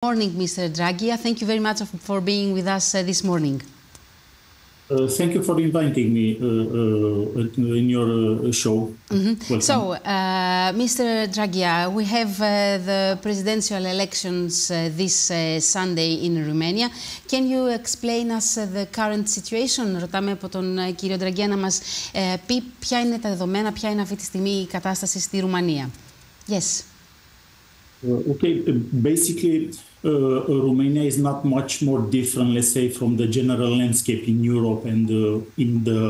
Morning, Mr. NdraGIA. Thank you very much for being with us this morning. Thank you for inviting me in your show. So, Mr. NdraGIA, we have the presidential elections this Sunday in Romania. Can you explain us the current situation? Ρωτάμε από τον κύριο NdraGIA να μας πει ποια είναι τα δεδομένα, ποια είναι αυτή τη στιγμή η κατάσταση στη Ρουμανία. Yes. Okay, basically, Romania is not much more different, let's say, from the general landscape in Europe and in the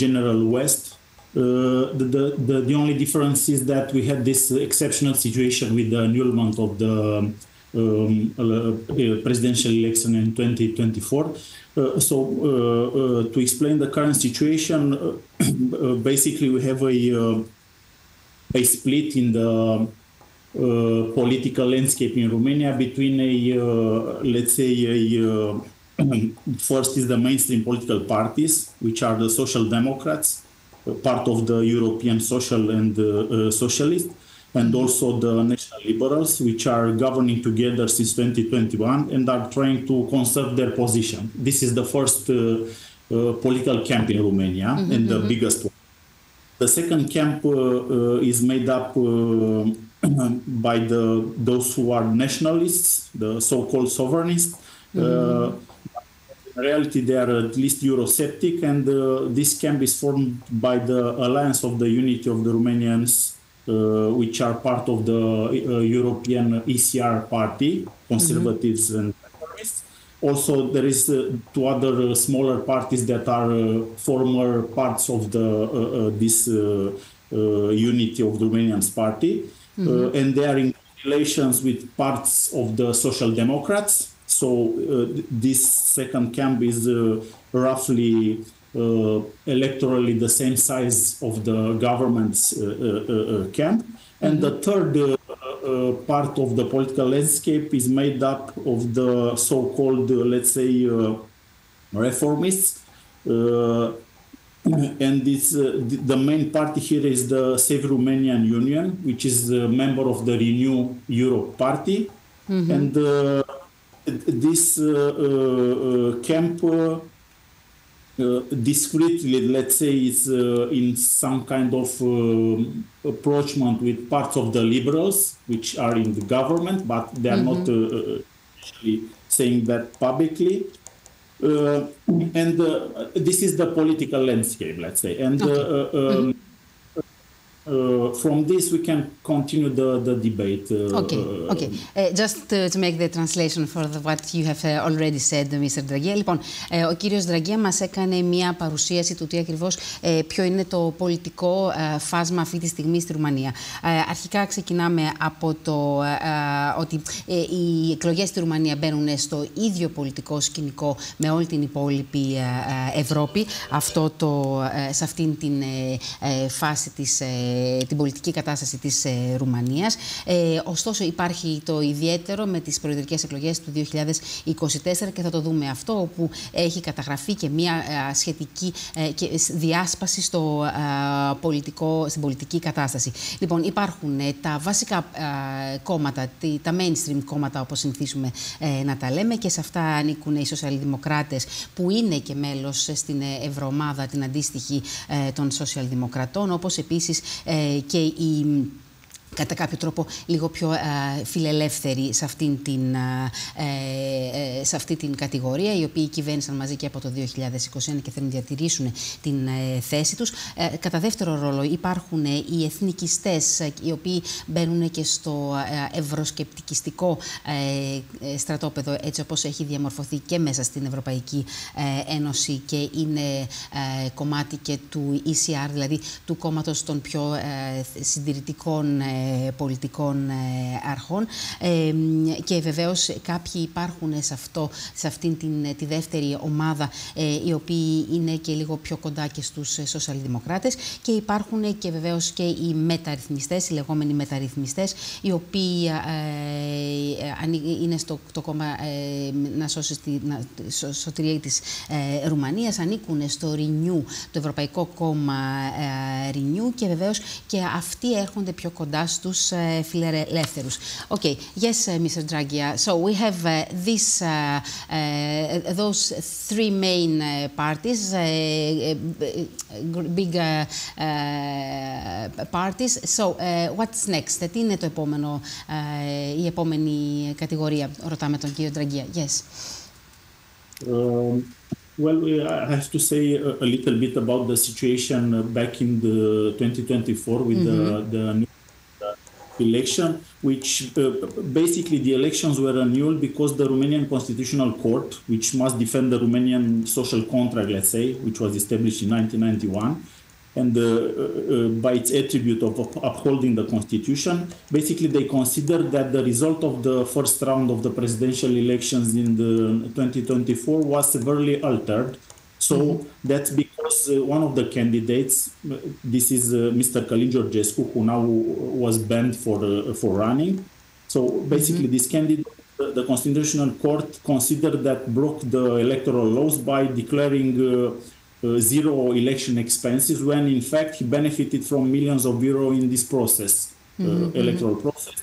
general West. The only difference is that we had this exceptional situation with the annulment of the presidential election in 2024. To explain the current situation, basically we have a split in the political landscape in Romania between let's say, first is the mainstream political parties, which are the Social Democrats, part of the European Social and Socialist, and also the National Liberals, which are governing together since 2021 and are trying to conserve their position. This is the first political camp in Romania and the biggest one. The second camp is made up by those who are nationalists, the so-called sovereignists. In reality, they are at least Eurosceptic, and this camp is formed by the Alliance of the Unity of the Romanians, which are part of the European ECR party, conservatives and reformists. Also, there is two other smaller parties that are former parts of this Unity of the Romanians party. And they are in relations with parts of the Social Democrats. So this second camp is roughly electorally the same size of the government's camp. And the third part of the political landscape is made up of the so-called, let's say, reformists. And the main party here is the Save Romanian Union, which is a member of the Renew Europe party. And this camp discreetly, let's say, is in some kind of approachment with parts of the liberals, which are in the government, but they are not actually saying that publicly. And this is the political landscape, let's say. And from this, we can continue the debate. Okay. Just to make the translation for what you have already said, Mr. NdraGIA. Λοιπόν, ο κύριος NdraGIA μας έκανε μια παρουσίαση του τι ακριβώς ποιο είναι το πολιτικό φάσμα αυτή τη στιγμή στη Ρουμανία. Αρχικά ξεκινάμε από το ότι οι εκλογές στη Ρουμανία μπαίνουν στο ίδιο πολιτικό σκηνικό με όλη την υπόλοιπη Ευρώπη. Σε αυτήν την φάση την πολιτική κατάσταση της Ρουμανίας. Ωστόσο υπάρχει το ιδιαίτερο με τις προεδρικές εκλογές του 2024 και θα το δούμε αυτό, όπου έχει καταγραφεί και μια σχετική διάσπαση στην πολιτική κατάσταση. Λοιπόν, υπάρχουν τα βασικά κόμματα, τα mainstream κόμματα όπως συνηθίζουμε να τα λέμε, και σε αυτά ανήκουν οι σοσιαλδημοκράτες που είναι και μέλος στην ευρωομάδα την αντίστοιχη των σοσιαλδημοκρατών, όπως επίσης και η κατά κάποιο τρόπο λίγο πιο φιλελεύθεροι σε αυτή την κατηγορία, οι οποίοι κυβέρνησαν μαζί και από το 2021 και θέλουν να διατηρήσουν την θέση τους. Κατά δεύτερο ρόλο υπάρχουν οι εθνικιστές, οι οποίοι μπαίνουν και στο ευρωσκεπτικιστικό στρατόπεδο, έτσι όπως έχει διαμορφωθεί και μέσα στην Ευρωπαϊκή Ένωση, και είναι κομμάτι και του ECR, δηλαδή του κόμματος των πιο συντηρητικών πολιτικών αρχών, και βεβαίως κάποιοι υπάρχουν σε αυτήν τη δεύτερη ομάδα, οι οποίοι είναι και λίγο πιο κοντά και στους σοσιαλδημοκράτες, και υπάρχουν και βεβαίως και οι μεταρρυθμιστές, οι λεγόμενοι μεταρρυθμιστές, οι οποίοι είναι στο κόμμα να σώσει τη σωτηρία της Ρουμανίας, ανήκουν στο Renew, το Ευρωπαϊκό Κόμμα Renew, και βεβαίως και αυτοί έρχονται πιο κοντά στους φιλελεύθερους. Okay, yes, Mr. Draggia. So we have those three main parties, big parties. So what's next? Τι είναι το επόμενο, η επόμενη κατηγορία, ρωτάμε τον κύριο Draggia. Yes. Well, I have to say a little bit about the situation back in the 2024 with the new election, which basically the elections were annulled because the Romanian Constitutional Court, which must defend the Romanian social contract, let's say, which was established in 1991, and by its attribute of upholding the constitution, basically they considered that the result of the first round of the presidential elections in the 2024 was severely altered. So that's because one of the candidates, this is Mr. Călin Georgescu, who now was banned for running. So basically this candidate, the Constitutional Court considered that broke the electoral laws by declaring zero election expenses, when in fact he benefited from millions of euros in this process, electoral process.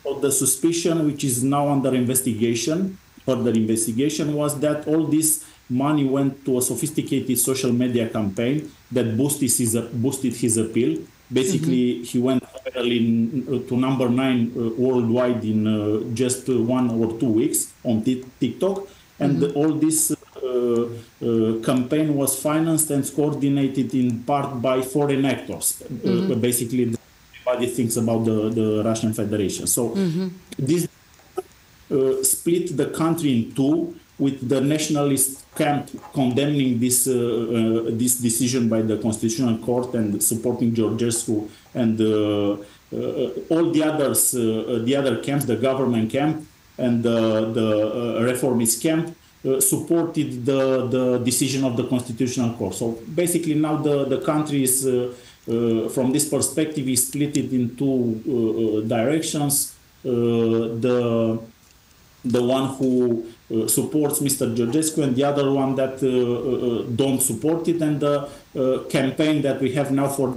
So the suspicion, which is now under investigation, further investigation, was that all this money went to a sophisticated social media campaign that boosted his appeal. Basically, he went to number 9 worldwide in just 1 or 2 weeks on TikTok, and all this campaign was financed and coordinated in part by foreign actors. Basically, everybody thinks about the Russian Federation. So this split the country in two, with the nationalist camp condemning this decision by the Constitutional Court and supporting Georgescu, and all the others, the other camps, the government camp and the reformist camp, supported the decision of the Constitutional Court. So basically now the country is, from this perspective, is split in two directions. The one who supports Mr. Georgescu and the other one that don't support it, and the campaign that we have now for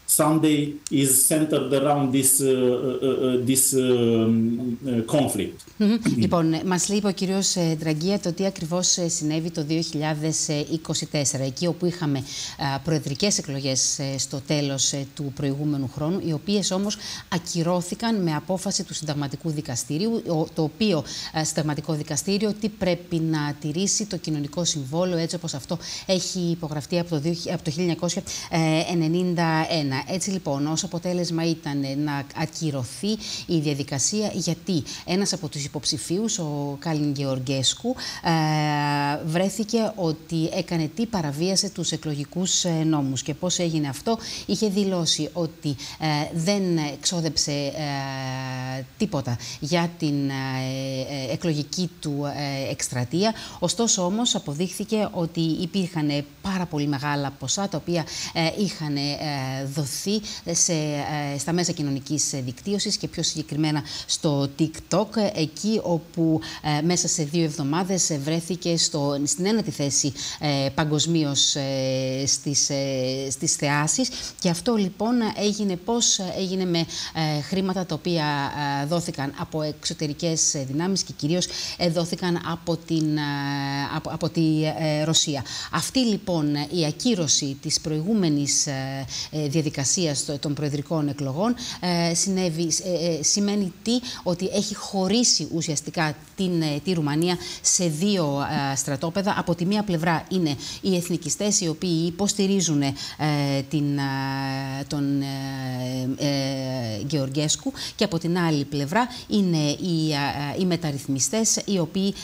Sunday is centered around this conflict. Λοιπόν, μας λέει ο κύριος Ντραγκία το τι ακριβώς συνέβη το 2024, εκεί όπου είχαμε προεδρικές εκλογές στο τέλος του προηγούμενου χρόνου, οι οποίες όμως ακυρώθηκαν με απόφαση του Συνταγματικού Δικαστηρίου, το οποίο Συνταγματικό Δικαστήριο τι πρέπει να τηρήσει το κοινωνικό συμβόλαιο, έτσι όπως αυτό έχει υπογραφτεί από το 1991. Έτσι λοιπόν, ως αποτέλεσμα ήταν να ακυρωθεί η διαδικασία, γιατί ένας από τους υποψηφίους, ο Κάλιν Γεωργέσκου, βρέθηκε ότι έκανε τι παραβίασε τους εκλογικούς νόμους. Και πώς έγινε αυτό? Είχε δηλώσει ότι δεν ξόδεψε τίποτα για την εκλογική του εκστρατεία. Ωστόσο όμως αποδείχθηκε ότι υπήρχαν πάρα πολύ μεγάλα ποσά τα οποία είχαν δοθεί στα μέσα κοινωνικής δικτύωσης και πιο συγκεκριμένα στο TikTok, εκεί όπου μέσα σε 2 εβδομάδες βρέθηκε στην ένατη θέση παγκοσμίως στις θεάσεις. Και αυτό λοιπόν έγινε με χρήματα τα οποία δόθηκαν από εξωτερικές δυνάμεις και κυρίως δόθηκαν από τη Ρωσία. Αυτή λοιπόν η ακύρωση της προηγούμενης διαδικασίας των προεδρικών εκλογών σημαίνει ότι έχει χωρίσει ουσιαστικά τη Ρουμανία σε 2 στρατόπεδα. Από τη μία πλευρά είναι οι εθνικιστές, οι οποίοι υποστηρίζουν τον Γεωργέσκου, και από την άλλη πλευρά είναι οι μεταρρυθμιστές, οι οποίοι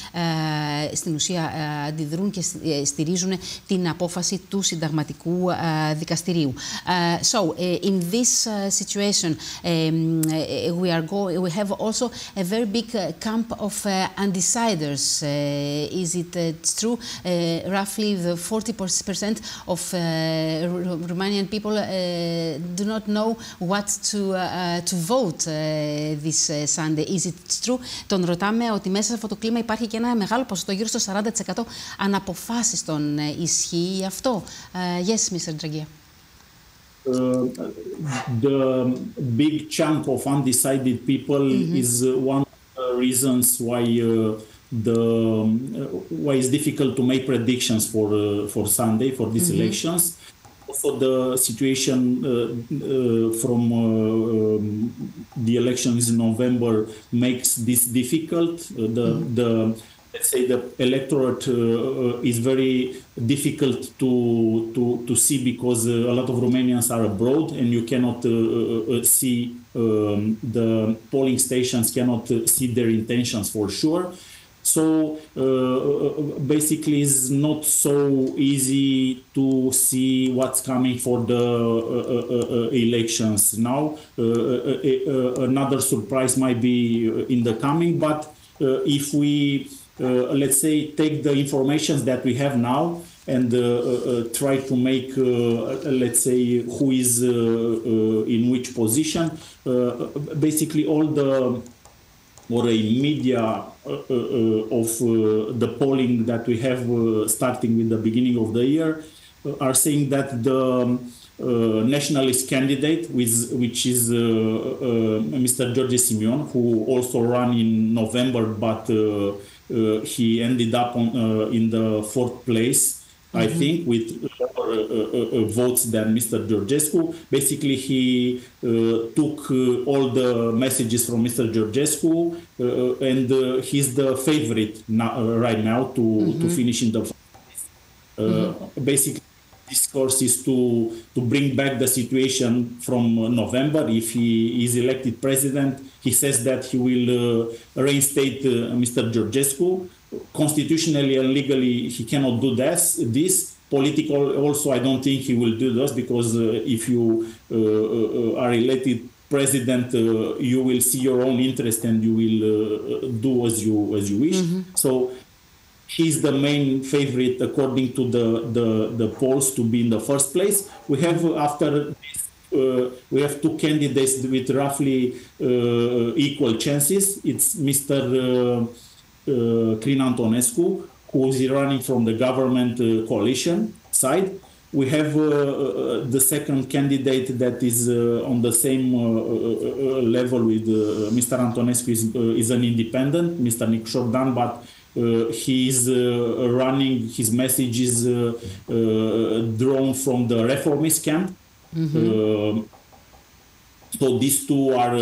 στην ουσία αντιδρούν και στηρίζουν την απόφαση του Συνταγματικού Δικαστηρίου. So, in this situation, we have also a very big camp of undeciders. Is it true? Roughly the 40% of Romanian people do not know what to vote this Sunday. Is it true? Τον ρωτάμε ότι μέσα σε αυτό το κλίμα υπάρχει και ένα μεγάλο ποσοστό, γύρω στο 40% αναποφάσιστον. Ισχύει αυτό? Yes, Mr. Draggia. the big chunk of undecided people is one of the reasons why why it's difficult to make predictions for Sunday, for these elections. Also, the situation from the elections in November makes this difficult. Let's say the electorate is very difficult to see because a lot of Romanians are abroad, and you cannot see the polling stations cannot see their intentions for sure. So basically, it's not so easy to see what's coming for the elections now. Another surprise might be in the coming, but if we let's say take the information that we have now and try to make let's say who is in which position, basically all the media of the polling that we have starting with the beginning of the year are saying that the nationalist candidate, which is Mr. George Simion, who also ran in November, but he ended up in the 4th place, I think, with lower votes than Mr. Georgescu. Basically, he took all the messages from Mr. Georgescu, and he's the favorite right now to finish in the basically, this course is to bring back the situation from November. If he is elected president, he says that he will reinstate Mr. Georgescu. Constitutionally and legally, he cannot do this. Political, also, I don't think he will do this, because if you are elected president, you will see your own interest and you will do as you wish. So he's the main favorite according to the polls to be in the first place. We have after this, we have two candidates with roughly equal chances. It's Mr. Crin Antonescu, who is running from the government coalition side. We have the second candidate that is on the same level with Mr. Antonescu, is an independent, Mr. Dan, but he is running, his message is drawn from the reformist camp. So these two are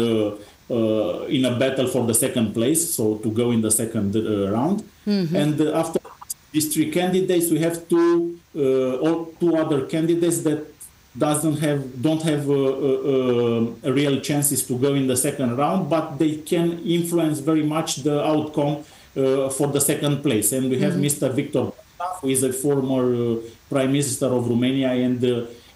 in a battle for the second place, so to go in the second round. And after these three candidates, we have two other candidates that don't have a real chances to go in the second round, but they can influence very much the outcome for the second place. And we have Mr. Victor Ponta, who is a former Prime Minister of Romania, and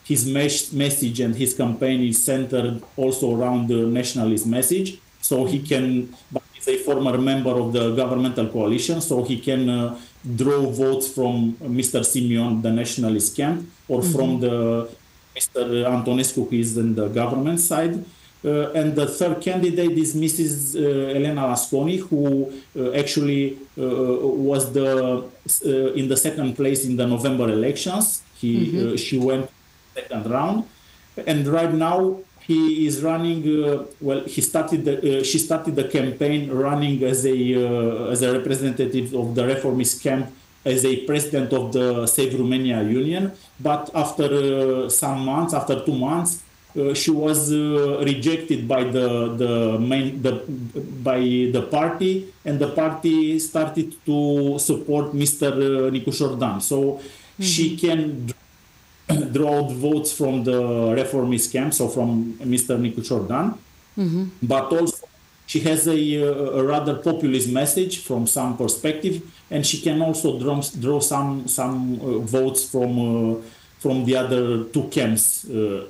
his message and his campaign is centered also around the nationalist message. So he can, but he's a former member of the governmental coalition, so he can draw votes from Mr. Simion, the nationalist camp, or from the Mr. Antonescu, who is in the government side. And the third candidate is Mrs. Elena Lasconi, who actually was in the second place in the November elections. She went second round, and right now he is running. She started the campaign running as a representative of the reformist camp, as a president of the Save Romania Union. But after some months, after 2 months, she was rejected by the party, and the party started to support Mr. Dan. So she can draw votes from the reformist camp, so from Mr. Dan, but also she has a rather populist message from some perspective, and she can also draw some votes from the other two camps,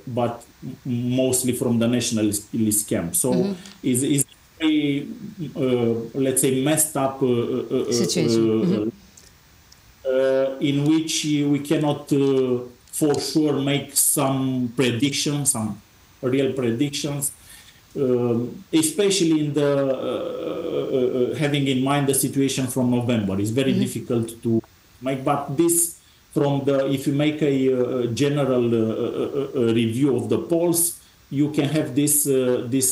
but mostly from the nationalist camp. So is very, let's say, messed up situation in which we cannot for sure make some predictions, some real predictions, especially in the having in mind the situation from November. It's very difficult to make, but this if you make a general review of the polls, you can have this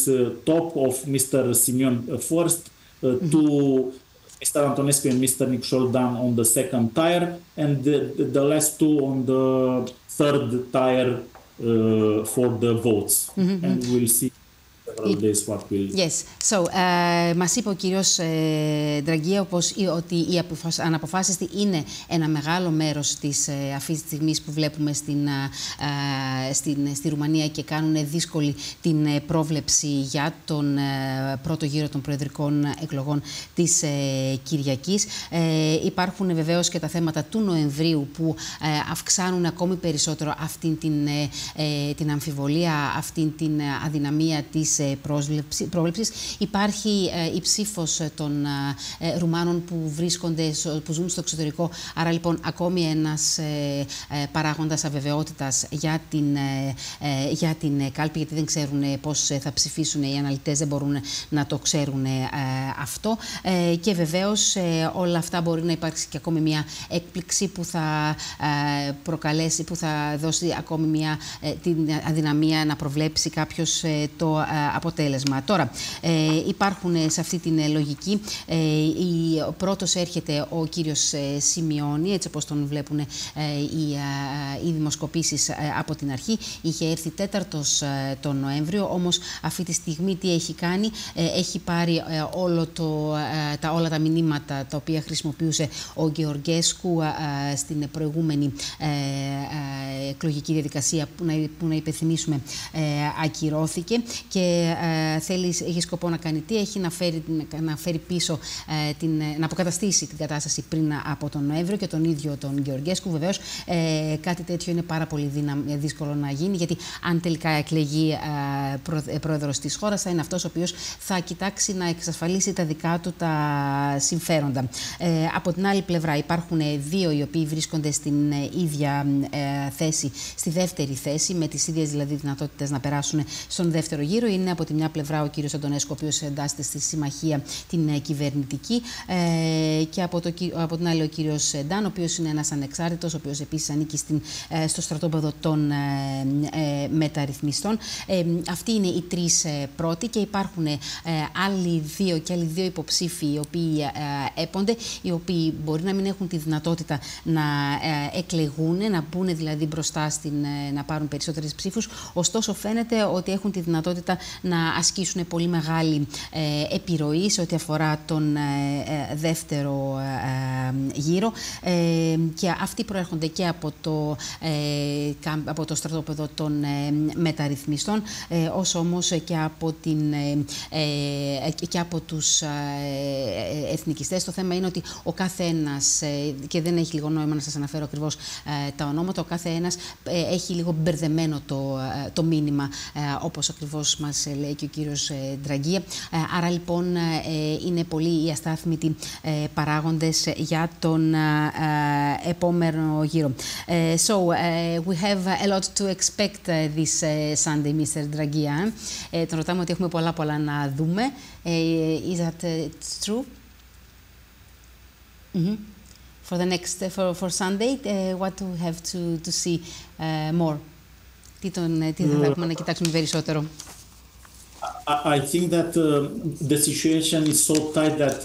top of Mr. Simion first, to Mr. Antonescu and Mr. Nicușor-Dan on the second tier, and the last two on the third tier for the votes. And we'll see days what will... Yes. So, μας είπε ο κύριος Ντραγκία ότι η αναποφάσιστη είναι ένα μεγάλο μέρος της αυτής της στιγμής που βλέπουμε στη Ρουμανία και κάνουν δύσκολη την πρόβλεψη για τον πρώτο γύρο των προεδρικών εκλογών της Κυριακής. Υπάρχουν βεβαίως και τα θέματα του Νοεμβρίου που αυξάνουν ακόμη περισσότερο αυτήν την αμφιβολία, αυτήν την αδυναμία της πρόβλεψης. Υπάρχει η ψήφος των Ρουμάνων που ζουν στο εξωτερικό. Άρα λοιπόν ακόμη ένας παράγοντας αβεβαιότητας για την κάλπη, γιατί δεν ξέρουν πώς θα ψηφίσουν οι αναλυτές, δεν μπορούν να το ξέρουν αυτό. Και βεβαίως όλα αυτά μπορεί να υπάρξει και ακόμη μια έκπληξη που θα προκαλέσει, που θα δώσει ακόμη την αδυναμία να προβλέψει κάποιος το αποτέλεσμα. Τώρα, υπάρχουν σε αυτή την λογική, πρώτος έρχεται ο κύριος Σιμιώνη, έτσι όπως τον βλέπουν οι δημοσκοπήσεις από την αρχή. Είχε έρθει τέταρτος τον Νοέμβριο, όμως αυτή τη στιγμή τι έχει κάνει? Έχει πάρει όλα τα μηνύματα τα οποία χρησιμοποιούσε ο Γεωργέσκου στην προηγούμενη εκλογική διαδικασία που να υπενθυμίσουμε ακυρώθηκε, και έχει σκοπό να κάνει τι? Έχει να φέρει πίσω, να αποκαταστήσει την κατάσταση πριν από τον Νοέμβριο και τον ίδιο τον Γεωργέσκου. Βεβαίως κάτι τέτοιο είναι πάρα πολύ δύσκολο να γίνει, γιατί αν τελικά εκλεγεί πρόεδρος της χώρας, θα είναι αυτός ο οποίος θα κοιτάξει να εξασφαλίσει τα δικά του τα συμφέροντα. Από την άλλη πλευρά υπάρχουν δύο οι οποίοι βρίσκονται στην ίδια θέση, στη δεύτερη θέση, με τις ίδιες δηλαδή δυνατότητες να περάσουν στον δεύτερο γύρο. Είναι από τη μια πλευρά ο κύριος Αντωνέσκου, ο οποίος εντάσσεται στη συμμαχία την κυβερνητική, και από την άλλη ο κύριος Ντάν, ο οποίος είναι ένας ανεξάρτητος, ο οποίος επίσης ανήκει στο στρατόπεδο των μεταρρυθμιστών. Αυτοί είναι οι τρεις πρώτοι, και υπάρχουν άλλοι δύο υποψήφοι οι οποίοι έπονται, οι οποίοι μπορεί να μην έχουν τη δυνατότητα να εκλεγούν, να μπουν δηλαδή μπροστά να πάρουν περισσότερες ψήφους, ωστόσο φαίνεται ότι έχουν τη δυνατότητα να ασκήσουν πολύ μεγάλη επιρροή σε ό,τι αφορά τον δεύτερο γύρο, και αυτοί προέρχονται και από το στρατόπεδο των μεταρρυθμιστών, όσο όμως και από τους εθνικιστές. Το θέμα είναι ότι ο κάθε ένας, και δεν έχει λίγο νόημα να σας αναφέρω ακριβώς τα ονόματα, ο κάθε ένας έχει λίγο μπερδεμένο το μήνυμα, όπως ακριβώς μας λέει και ο κύριος Ντραγκία. Άρα λοιπόν είναι πολλοί οι αστάθμητοι παράγοντες για τον επόμενο γύρο. So we have a lot to expect this Sunday, Mr. Draghi. Τον ρωτάμε ότι έχουμε πολλά να δούμε. Is that true? For the next, for Sunday, what do we have to see more? Τι θα θέλουμε να κοιτάξουμε περισσότερο? I think that the situation is so tight that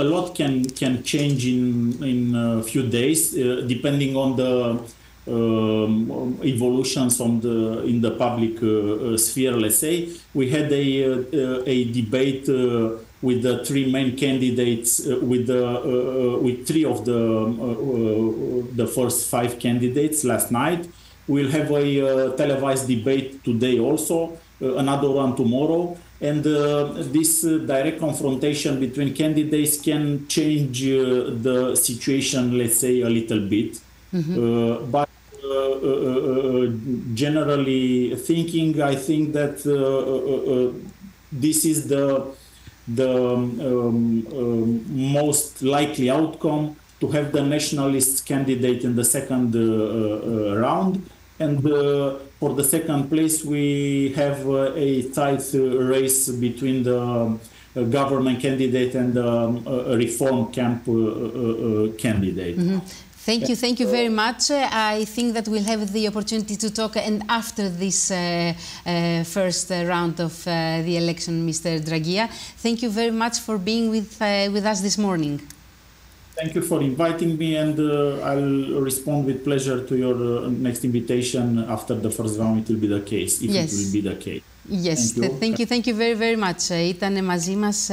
a lot can change in a few days, depending on the evolutions in the public sphere. Let's say we had a debate with the three main candidates, with three of the first five candidates last night. We'll have a televised debate today also, another one tomorrow, and this direct confrontation between candidates can change the situation, let's say, a little bit. But generally thinking, I think that this is the most likely outcome, to have the nationalist candidate in the second round. And for the second place, we have a tight race between the government candidate and the reform camp candidate. Thank you very much. I think that we'll have the opportunity to talk and after this first round of the election, Mr. Ndraghia. Thank you very much for being with us this morning. Thank you for inviting me, and I'll respond with pleasure to your next invitation after the first round. It will be the case, if it will be the case. Yes, thank you very, very much. Ήταν μαζί μας